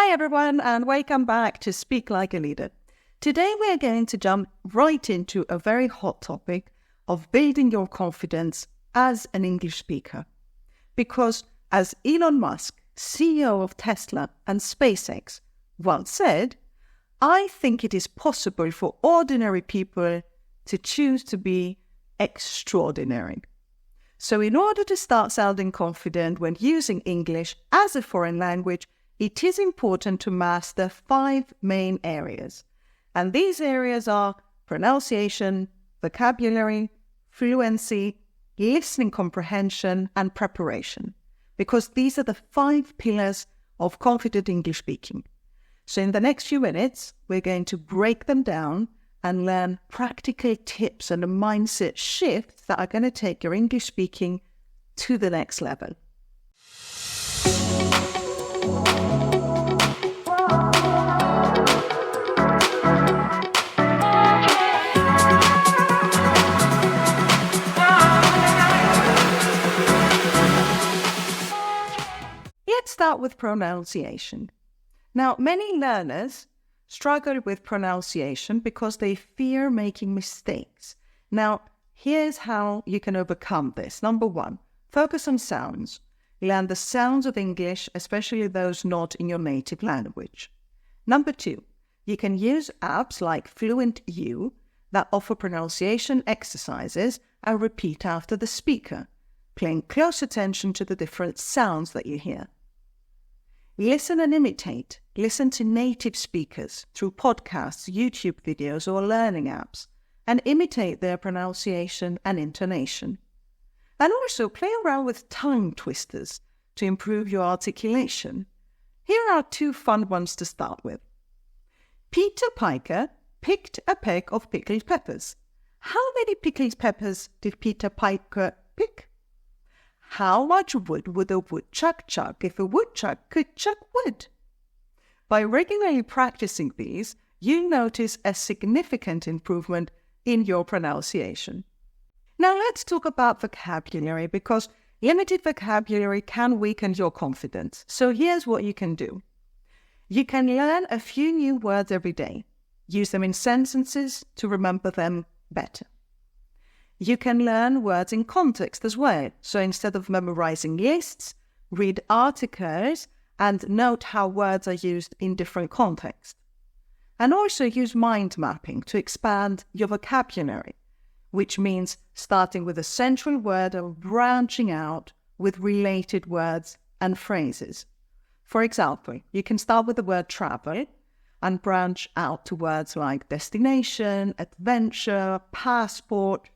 Hi everyone, and welcome back to Speak Like a Leader. Today we are going to jump right into a very hot topic of building your confidence as an English speaker. Because as Elon Musk, CEO of Tesla and SpaceX, once said, I think it is possible for ordinary people to choose to be extraordinary. So in order to start sounding confident when using English as a foreign language, it is important to master 5 main areas. And these areas are pronunciation, vocabulary, fluency, listening comprehension, and preparation. Because these are the 5 pillars of confident English speaking. So in the next few minutes, we're going to break them down and learn practical tips and mindset shifts that are going to take your English speaking to the next level. Let's start with pronunciation. Now, many learners struggle with pronunciation because they fear making mistakes. Now, here's how you can overcome this. Number 1, focus on sounds. Learn the sounds of English, especially those not in your native language. Number 2, you can use apps like Fluency that offer pronunciation exercises and repeat after the speaker, paying close attention to the different sounds that you hear. Listen and imitate. Listen to native speakers through podcasts, YouTube videos, or learning apps, and imitate their pronunciation and intonation. And also play around with tongue twisters to improve your articulation. Here are 2 fun ones to start with. Peter Piper picked a peck of pickled peppers. How many pickled peppers did Peter Piper pick? How much wood would a woodchuck chuck if a woodchuck could chuck wood? By regularly practicing these, you'll notice a significant improvement in your pronunciation. Now let's talk about vocabulary, because limited vocabulary can weaken your confidence. So here's what you can do. You can learn a few new words every day. Use them in sentences to remember them better. You can learn words in context as well. So instead of memorizing lists, read articles and note how words are used in different contexts. And also use mind mapping to expand your vocabulary, which means starting with a central word and branching out with related words and phrases. For example, you can start with the word travel and branch out to words like destination, adventure, passport,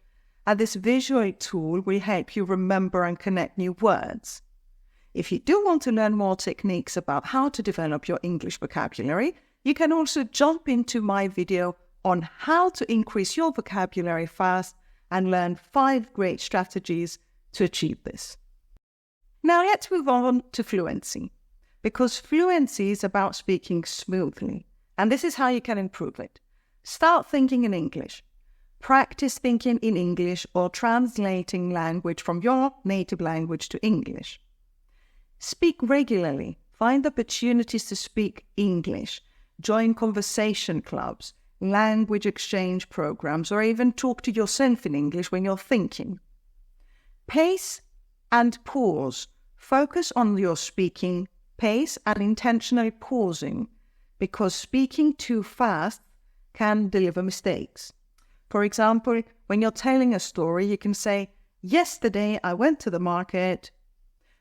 and this visual tool will help you remember and connect new words. If you do want to learn more techniques about how to develop your English vocabulary, you can also jump into my video on how to increase your vocabulary fast and learn 5 great strategies to achieve this. Now let's move on to fluency, because fluency is about speaking smoothly, and this is how you can improve it. Start thinking in English. Practice thinking in English or translating language from your native language to English. Speak regularly. Find opportunities to speak English. Join conversation clubs, language exchange programs, or even talk to yourself in English when you're thinking. Pace and pause. Focus on your speaking pace and intentionally pausing, because speaking too fast can deliver mistakes. For example, when you're telling a story, you can say, yesterday I went to the market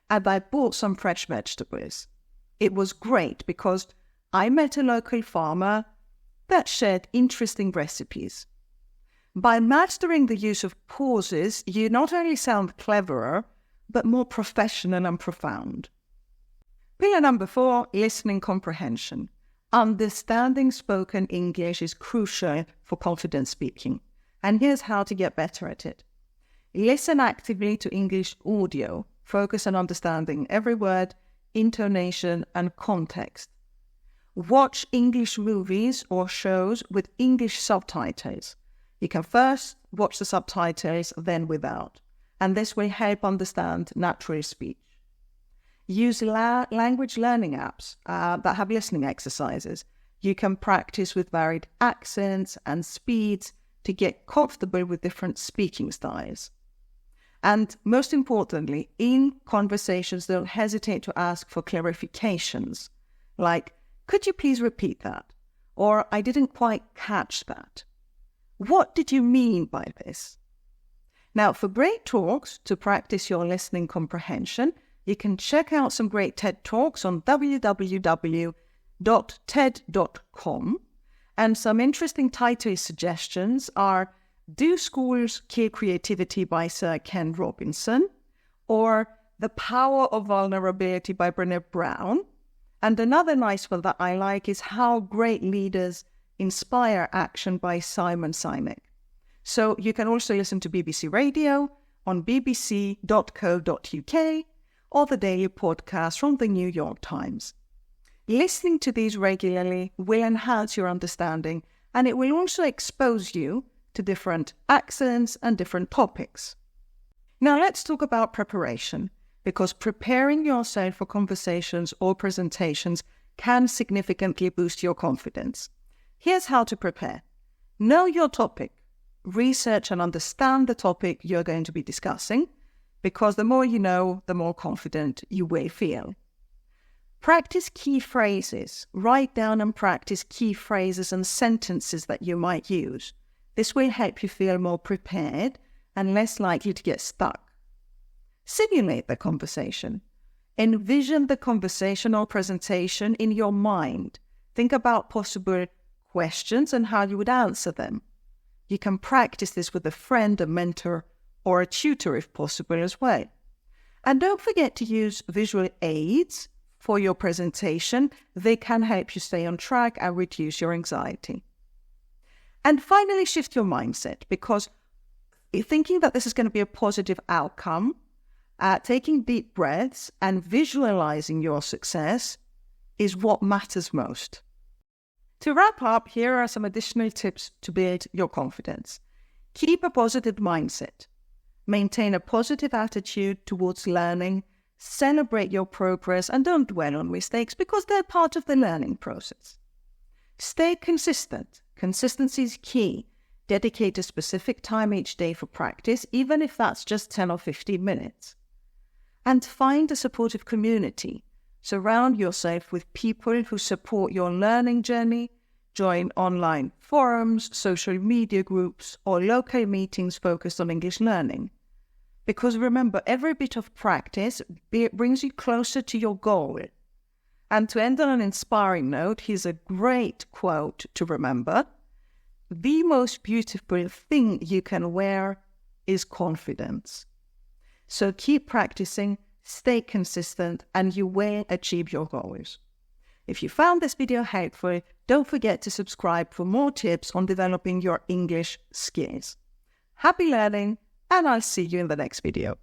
and I bought some fresh vegetables. It was great because I met a local farmer that shared interesting recipes. By mastering the use of pauses, you not only sound cleverer, but more professional and profound. Pillar number 4, listening comprehension. Understanding spoken English is crucial for confident speaking, and here's how to get better at it. Listen actively to English audio. Focus on understanding every word, intonation, and context. Watch English movies or shows with English subtitles. You can first watch the subtitles, then without, and this will help understand natural speech. use language learning apps that have listening exercises. You can practice with varied accents and speeds to get comfortable with different speaking styles. And most importantly, in conversations, don't hesitate to ask for clarifications, like, could you please repeat that? Or, I didn't quite catch that. What did you mean by this? Now, for great talks to practice your listening comprehension, you can check out some great TED Talks on www.ted.com. And some interesting title suggestions are Do Schools Kill Creativity by Sir Ken Robinson, or The Power of Vulnerability by Brené Brown. And another nice one that I like is How Great Leaders Inspire Action by Simon Sinek. So you can also listen to BBC Radio on bbc.co.uk or the daily podcast from the New York Times. Listening to these regularly will enhance your understanding, and it will also expose you to different accents and different topics. Now let's talk about preparation, because preparing yourself for conversations or presentations can significantly boost your confidence. Here's how to prepare. Know your topic. Research and understand the topic you're going to be discussing, because the more you know, the more confident you will feel. Practice key phrases. Write down and practice key phrases and sentences that you might use. This will help you feel more prepared and less likely to get stuck. Simulate the conversation. Envision the conversation or presentation in your mind. Think about possible questions and how you would answer them. You can practice this with a friend, a mentor, or a tutor if possible as well. And don't forget to use visual aids for your presentation. They can help you stay on track and reduce your anxiety. And finally, shift your mindset, because thinking that this is going to be a positive outcome, taking deep breaths and visualizing your success is what matters most. To wrap up, here are some additional tips to build your confidence. Keep a positive mindset. Maintain a positive attitude towards learning. Celebrate your progress and don't dwell on mistakes, because they're part of the learning process. Stay consistent. Consistency is key. Dedicate a specific time each day for practice, even if that's just 10 or 15 minutes. And find a supportive community. Surround yourself with people who support your learning journey. Join online forums, social media groups, or local meetings focused on English learning. Because remember, every bit of practice brings you closer to your goal. And to end on an inspiring note, here's a great quote to remember. The most beautiful thing you can wear is confidence. So keep practicing, stay consistent, and you will achieve your goals. If you found this video helpful, don't forget to subscribe for more tips on developing your English skills. Happy learning, and I'll see you in the next video.